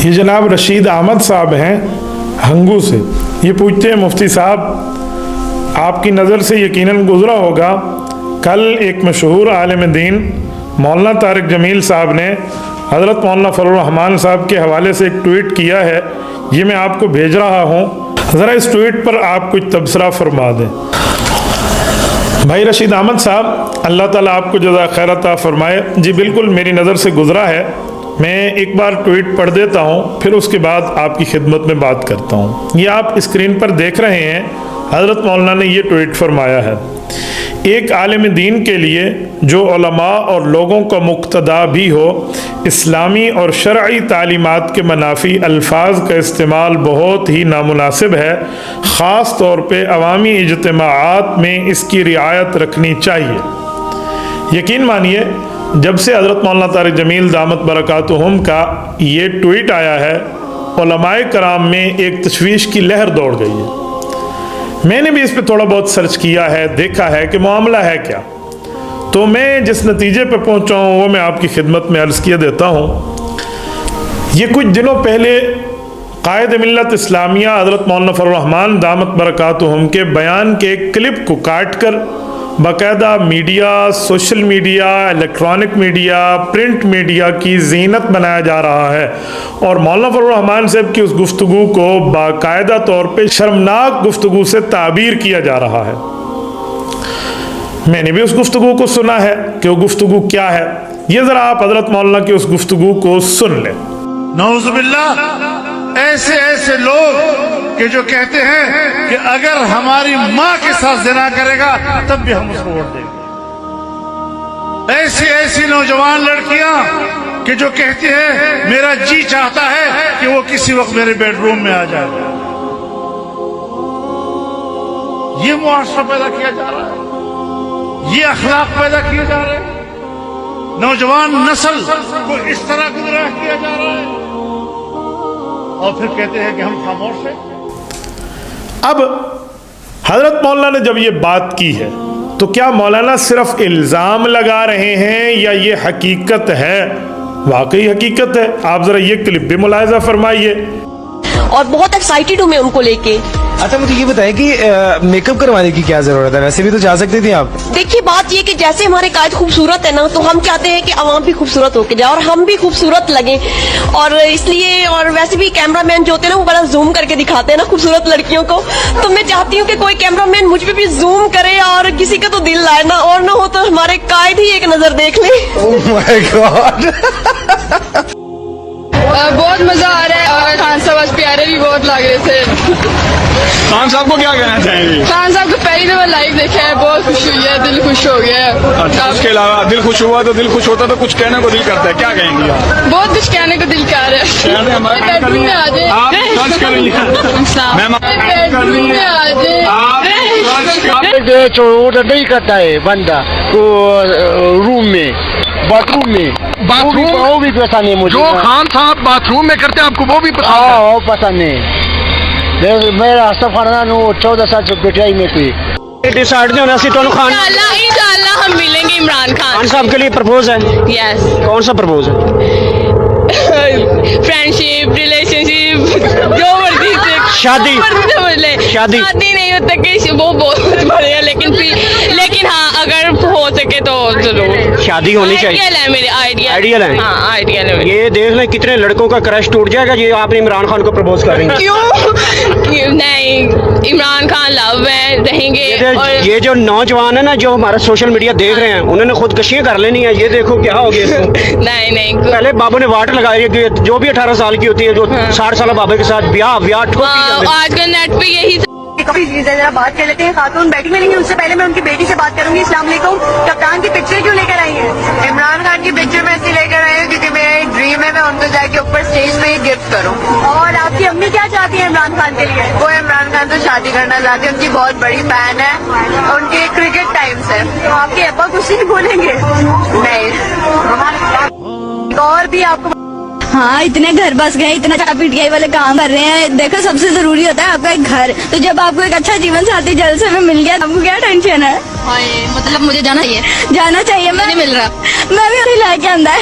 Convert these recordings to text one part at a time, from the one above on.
یہ جناب رشید احمد صاحب ہیں ہنگو سے. یہ پوچھتے ہیں مفتی صاحب آپ کی نظر سے یقیناً گزرا ہوگا کل ایک مشہور عالم دین مولانا طارق جمیل صاحب نے حضرت مولانا فضل الرحمان صاحب کے حوالے سے ایک ٹویٹ کیا ہے. یہ میں آپ کو بھیج رہا ہوں, ذرا اس ٹویٹ پر آپ کچھ تبصرہ فرما دیں. بھائی رشید احمد صاحب, اللہ تعالیٰ آپ کو جزائے خیر عطا فرمائے. جی بالکل میری نظر سے گزرا ہے. میں ایک بار ٹویٹ پڑھ دیتا ہوں, پھر اس کے بعد آپ کی خدمت میں بات کرتا ہوں. یہ آپ اسکرین پر دیکھ رہے ہیں, حضرت مولانا نے یہ ٹویٹ فرمایا ہے. ایک عالم دین کے لیے جو علماء اور لوگوں کا مقتدا بھی ہو, اسلامی اور شرعی تعلیمات کے منافی الفاظ کا استعمال بہت ہی نامناسب ہے. خاص طور پہ عوامی اجتماعات میں اس کی رعایت رکھنی چاہیے. یقین مانیے جب سے حضرت مولانا طارق جمیل دامت برکاتہم کا یہ ٹویٹ آیا ہے, علماء کرام میں ایک تشویش کی لہر دوڑ گئی ہے. میں نے بھی اس پہ تھوڑا بہت سرچ کیا ہے, دیکھا ہے کہ معاملہ ہے کیا. تو میں جس نتیجے پہ پہنچا ہوں وہ میں آپ کی خدمت میں عرض کیے دیتا ہوں. یہ کچھ دنوں پہلے قائد ملت اسلامیہ حضرت مولانا فضل الرحمان دامت برکاتہم کے بیان کے ایک کلپ کو کاٹ کر باقاعدہ media, social media, electronic media, print media کی زینت بنایا جا رہا ہے, اور مولانا فضل الرحمان صاحب کی اس گفتگو کو باقاعدہ طور پہ شرمناک گفتگو سے تعبیر کیا جا رہا ہے. میں نے بھی اس گفتگو کو سنا ہے کہ وہ گفتگو کیا ہے. یہ ذرا آپ حضرت مولانا کی اس گفتگو کو سن لیں. نعوذ باللہ, ایسے لوگ کہ جو کہتے ہیں کہ اگر ہماری ماں کے ساتھ زنا کرے گا تب بھی ہم اس کو ووٹ دیں گے. ایسی نوجوان لڑکیاں کہ جو کہتی ہیں میرا جی چاہتا ہے کہ وہ کسی وقت میرے بیڈ روم میں آ جائے. یہ معاشرہ پیدا کیا جا رہا ہے, یہ اخلاق پیدا کیے جا رہے ہیں. نوجوان نسل کو اس طرح گمراہ کیا جا رہا ہے, اور پھر کہتے ہیں کہ ہم خاموش ہیں. اب حضرت مولانا نے جب یہ بات کی ہے تو کیا مولانا صرف الزام لگا رہے ہیں یا یہ حقیقت ہے؟ واقعی حقیقت ہے. آپ ذرا یہ کلپ بھی ملاحظہ فرمائیے. اور بہت ایکسائٹیڈ ہوں میں ان کو لے کے. اچھا مجھے یہ بتائیں کہ میک اپ کروانے کی کیا ضرورت ہے؟ ویسے بھی تو جا سکتی تھی آپ. دیکھیے بات یہ کہ جیسے ہمارے قائد خوبصورت ہے نا, تو ہم چاہتے ہیں کہ عوام بھی خوبصورت ہو کے جائے اور ہم بھی خوبصورت لگیں, اور اس لیے, اور ویسے بھی کیمرہ مین جو ہوتے ہیں نا وہ بڑا زوم کر کے دکھاتے ہیں نا خوبصورت لڑکیوں کو, تو میں چاہتی ہوں کہ کوئی کیمرہ مین مجھ پہ بھی زوم کرے اور کسی کا تو دل لائے نا, اور نہ ہو تو ہمارے قائد ہی ایک نظر دیکھ لیں. اوہ مائی گاڈ. بہت مزہ آ رہا ہے, اور خان صاحب آج پیارے بھی بہت لگ رہے تھے. خان صاحب کو کیا کہنا چاہیں گے؟ خان صاحب کو پہلی دفعہ لائیو دیکھا ہے, بہت خوشی ہوئی ہے, دل خوش ہو گیا ہے. اس کے علاوہ دل خوش ہوا تو دل خوش ہوتا تو کچھ کہنے کو دل کرتا ہے, کیا کہیں گے آپ؟ بہت کچھ کہنے کو دل کر رہا ہے. بیڈ روم میں آ جائے, آپ سرچ کر لیجیے. بیڈ روم میں آ جائے. آڈر نہیں کرتا ہے بندہ روم میں, باتھ روم میں. وہ بھی پسند نہیں مجھے. جو خان صاحب باتھ روم میں کرتے ہیں آپ کو وہ بھی پسند ہے؟ وہ پسند نہیں. میرا سب خاندان 14 سال سے پٹیائی میں تھی. ڈیسائڈ نہیں ہونا سی تو خان انشاءاللہ ہم ملیں گے عمران خان صاحب کے لیے پرپوز ہے. یس. کون سا پرپوز ہے؟ فرینڈشپ, ریلیشن شپ, جو مرضی سے. شادی شادی نہیں ہوتا کہ وہ بہت بڑے ہیں, لیکن ہاں اگر ہو سکے تو ضرور شادی ہونی چاہیے. آئیڈیل ہے میرے, آئیڈیل ہے. ہاں آئیڈیل ہے. یہ دیکھ لیں کتنے لڑکوں کا کرش ٹوٹ جائے گا یہ آپ نے عمران خان کو پرپوز کر رہی ہیں. کیوں نہیں, عمران خان لو ہے, رہیں گے. یہ جو نوجوان ہے نا جو ہمارا سوشل میڈیا دیکھ رہے ہیں انہوں نے خودکشیاں کر لینی ہے. یہ دیکھو کیا ہو گیا. نہیں پہلے بابو نے واٹ لگائی کہ جو بھی 18 سال کی ہوتی ہے جو 60 سالہ بابا کے ساتھ بیاہ آج کل نیٹ پہ یہی ذرا بات کر لیتے ہیں. خاتون بیٹھی ملیں گی, اس سے پہلے میں ان کی بیٹی سے بات کروں گی. السلام علیکم. کپتان کی پکچر کیوں لے کر آئی ہیں؟ عمران خان کی پکچر میں ایسی لے کر آئی ہوں کیونکہ میرا ایک ڈریم ہے میں ان کو جا کے اوپر اسٹیج پہ ہی گفٹ کروں. اور آپ کی امی کیا چاہتی ہیں عمران خان کے لیے؟ وہ عمران خان تو شادی کرنا چاہتی ہے, ان کی بہت بڑی فین ہے, ان کے کرکٹ ٹائم سے. تو آپ کے ابا کچھ نہیں بولیں گے؟ نہیں. اور بھی آپ کو ہاں اتنے گھر بس گئے, اتنا چا پٹیائی والے کام کر رہے ہیں. دیکھو سب سے ضروری ہوتا ہے آپ کا ایک گھر. تو جب آپ کو ایک اچھا جیون ساتھی جلد سے میں مل گیا آپ کو کیا ٹینشن ہے؟ مطلب مجھے جانا چاہیے جانا چاہیے. میں مل رہا, میں بھی ابھی لا کے آندا ہے.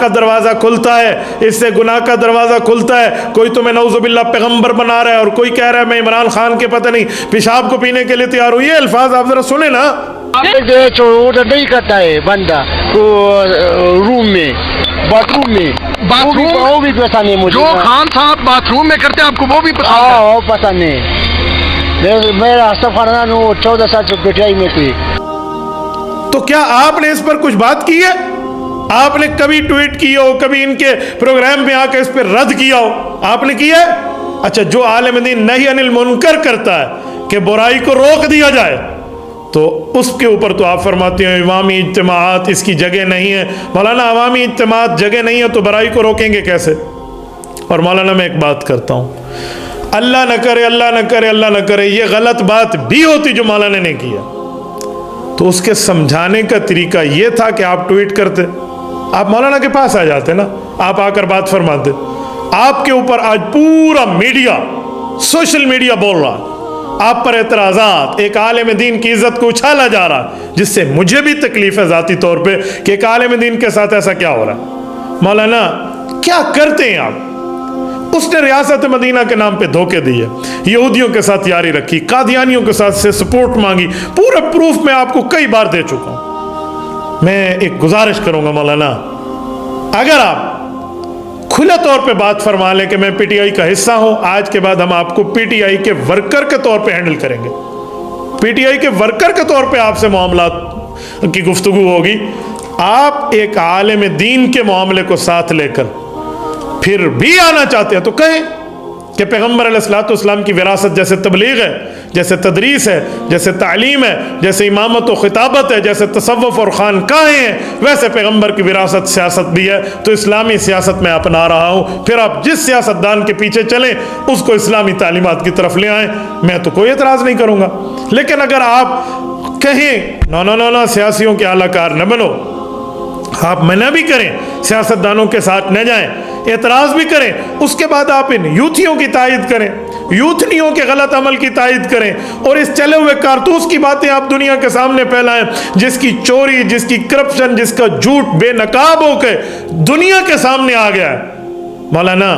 کا دروازہ کھلتا ہے, اس سے گناہ کا دروازہ کھلتا ہے. کوئی تمہیں نعوذ باللہ پیغمبر بنا رہا ہے, اور کوئی کہہ رہا ہے میں عمران خان کے پتہ نہیں پیشاب کو پینے کے لیے تیار ہوں. یہ الفاظ آپ ذرا سنیں نا. آرڈر نہیں کرتا ہے بندہ روم میں, باتھ روم میں, وہ بھی پتا نہیں مجھے. جو خان صاحب باتھ روم میں کرتے ہیں آپ کو وہ بھی پتا ہے؟ وہ پتا نہیں. میرا سب خاندان 14 سال سے پٹیائی میں تھی. تو کیا آپ نے اس پر کچھ بات کی ہے؟ آپ نے کبھی ٹویٹ کی ہو, کبھی ان کے پروگرام میں آ کے اس پہ رد کیا ہو؟ آپ نے کیا ہے؟ اچھا, جو عالم دین نہی عن المنکر کرتا ہے کہ برائی کو روک دیا جائے, تو اس کے اوپر تو آپ فرماتے ہیں عوامی اجتماعات اس کی جگہ نہیں ہے. مولانا عوامی اجتماعات جگہ نہیں ہے تو برائی کو روکیں گے کیسے؟ اور مولانا میں ایک بات کرتا ہوں, اللہ نہ کرے اللہ نہ کرے اللہ نہ کرے یہ غلط بات بھی ہوتی جو مولانا نے کیا, تو اس کے سمجھانے کا طریقہ یہ تھا کہ آپ ٹویٹ کرتے, آپ مولانا کے پاس آ جاتے نا, آپ آ کر بات فرماتے. آپ کے اوپر آج پورا میڈیا, سوشل میڈیا بول رہا ہے, آپ پر اعتراضات, ایک عالم دین کی عزت کو اچھالا جا رہا ہے, جس سے مجھے بھی تکلیف ہے ذاتی طور پہ کہ ایک عالم دین کے ساتھ ایسا کیا ہو رہا ہے. مولانا کیا کرتے ہیں آپ؟ اس نے ریاست مدینہ کے نام پہ دھوکے دیے, یہودیوں کے ساتھ یاری رکھی, قادیانیوں کے ساتھ سے سپورٹ مانگی, پورے پروف میں آپ کو کئی بار دے چکا ہوں. میں ایک گزارش کروں گا مولانا, اگر آپ کھلے طور پہ بات فرما لیں کہ میں پی ٹی آئی کا حصہ ہوں, آج کے بعد ہم آپ کو پی ٹی آئی کے ورکر کے طور پہ ہینڈل کریں گے. پی ٹی آئی کے ورکر کے طور پہ آپ سے معاملات کی گفتگو ہوگی. آپ ایک عالم دین کے معاملے کو ساتھ لے کر پھر بھی آنا چاہتے ہیں تو کہیں کہ پیغمبر علیہ الصلوۃ والسلام کی وراثت جیسے تبلیغ ہے, جیسے تدریس ہے, جیسے تعلیم ہے, جیسے امامت و خطابت ہے, جیسے تصوف اور خانقاہیں ہیں, ویسے پیغمبر کی وراثت سیاست بھی ہے. تو اسلامی سیاست میں اپنا رہا ہوں, پھر آپ جس سیاستدان کے پیچھے چلیں اس کو اسلامی تعلیمات کی طرف لے آئیں, میں تو کوئی اعتراض نہیں کروں گا. لیکن اگر آپ کہیں نو نو نو نو سیاسیوں کے اعلی کار نہ بنو, آپ منع بھی کریں, سیاستدانوں کے ساتھ نہ جائیں, اعتراض بھی کریں, اس کے بعد آپ ان یوتھیوں کی تائید کریں, یوتھنیوں کے غلط عمل کی تائید کریں, اور اس چلے ہوئے کارتوس کی باتیں آپ دنیا کے سامنے پھیلائیں, جس کی چوری, جس کی کرپشن, جس کا جھوٹ بے نقاب ہو کے دنیا کے سامنے آ گیا ہے. مولانا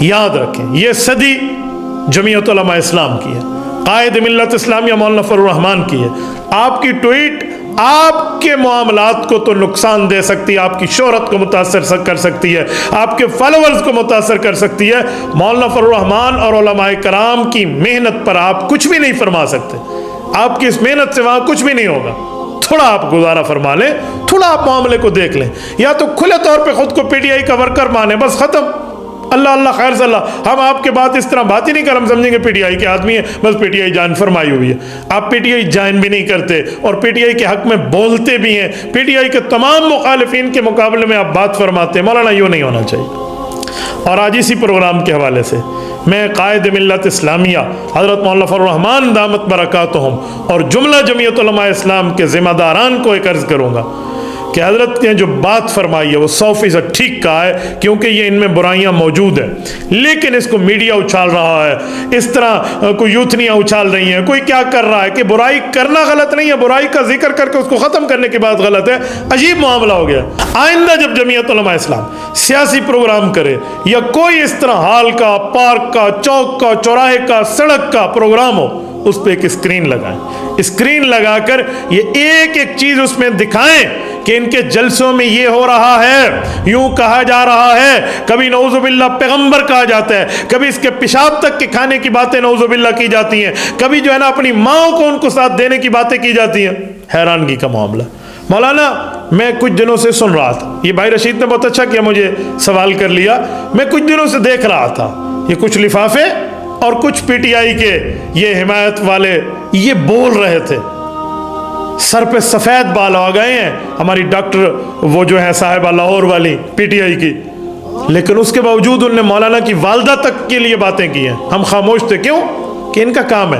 یاد رکھیں, یہ صدی جمعیت علماء اسلام کی ہے, قائد ملت اسلامیہ مولانا فضل الرحمان کی ہے. آپ کی ٹویٹ آپ کے معاملات کو تو نقصان دے سکتی ہے, آپ کی شہرت کو متاثر کر سکتی ہے, آپ کے فالوورز کو متاثر کر سکتی ہے. مولانا فضل الرحمان اور علماء کرام کی محنت پر آپ کچھ بھی نہیں فرما سکتے. آپ کی اس محنت سے وہاں کچھ بھی نہیں ہوگا. تھوڑا آپ گزارا فرما لیں, تھوڑا آپ معاملے کو دیکھ لیں, یا تو کھلے طور پہ خود کو پی ٹی آئی کا ورکر مانیں, بس ختم. اللہ اللہ خیر صلی اللہ, ہم آپ کے بات اس طرح بات ہی نہیں کر, ہم سمجھیں گے پی ٹی آئی کے آدمی ہے, بس پی ٹی آئی جان فرمائی ہوئی ہے. آپ پی ٹی آئی جائن بھی نہیں کرتے, اور پی ٹی آئی کے حق میں بولتے بھی ہیں, پی ٹی آئی کے تمام مخالفین کے مقابلے میں آپ بات فرماتے ہیں. مولانا یوں نہیں ہونا چاہیے. اور آج اسی پروگرام کے حوالے سے میں قائد ملت اسلامیہ حضرت مولانا فضل الرحمان دامت برکاتہم اور جملہ جمعیت علماء اسلام کے ذمہ داران کو ایک عرض کروں گا کہ حضرت نے جو بات فرمائی ہے وہ 100% ٹھیک کہا ہے, کیونکہ یہ ان میں برائیاں موجود ہیں, لیکن اس کو میڈیا اچھال رہا ہے, اس طرح کوئی یوتھنیاں اچھال رہی ہیں, کوئی کیا کر رہا ہے کہ برائی کرنا غلط نہیں ہے, برائی کا ذکر کر کے اس کو ختم کرنے کی بات غلط ہے. عجیب معاملہ ہو گیا. آئندہ جب جمعیت علماء اسلام سیاسی پروگرام کرے یا کوئی اس طرح ہال کا, پارک کا, چوک کا, چوراہے کا, سڑک کا پروگرام ہو, اس پہ ایک اسکرین لگائیں, اسکرین لگا کر یہ ایک ایک چیز اس میں دکھائیں کہ ان کے جلسوں میں یہ ہو رہا ہے, یوں کہا جا رہا ہے, کبھی نعوذ باللہ پیغمبر کہا جاتا ہے, کبھی اس کے پیشاب تک کے کھانے کی باتیں نعوذ باللہ کی جاتی ہیں, کبھی جو ہے نا اپنی ماں کو ان کو ساتھ دینے کی باتیں کی جاتی ہیں. حیرانگی کا معاملہ. مولانا میں کچھ دنوں سے سن رہا تھا, یہ بھائی رشید نے بہت اچھا کیا مجھے سوال کر لیا, میں کچھ دنوں سے دیکھ رہا تھا یہ کچھ لفافے اور کچھ پی ٹی آئی کے یہ حمایت والے یہ بول رہے تھے, سر پہ سفید بال آ گئے ہیں, ہماری ڈاکٹر وہ جو ہے صاحبہ لاہور والی پی ٹی آئی کی, لیکن اس کے باوجود انہوں نے مولانا کی والدہ تک کے لیے باتیں کی ہیں. ہم خاموش تھے, کیوں؟ کہ ان کا کام ہے.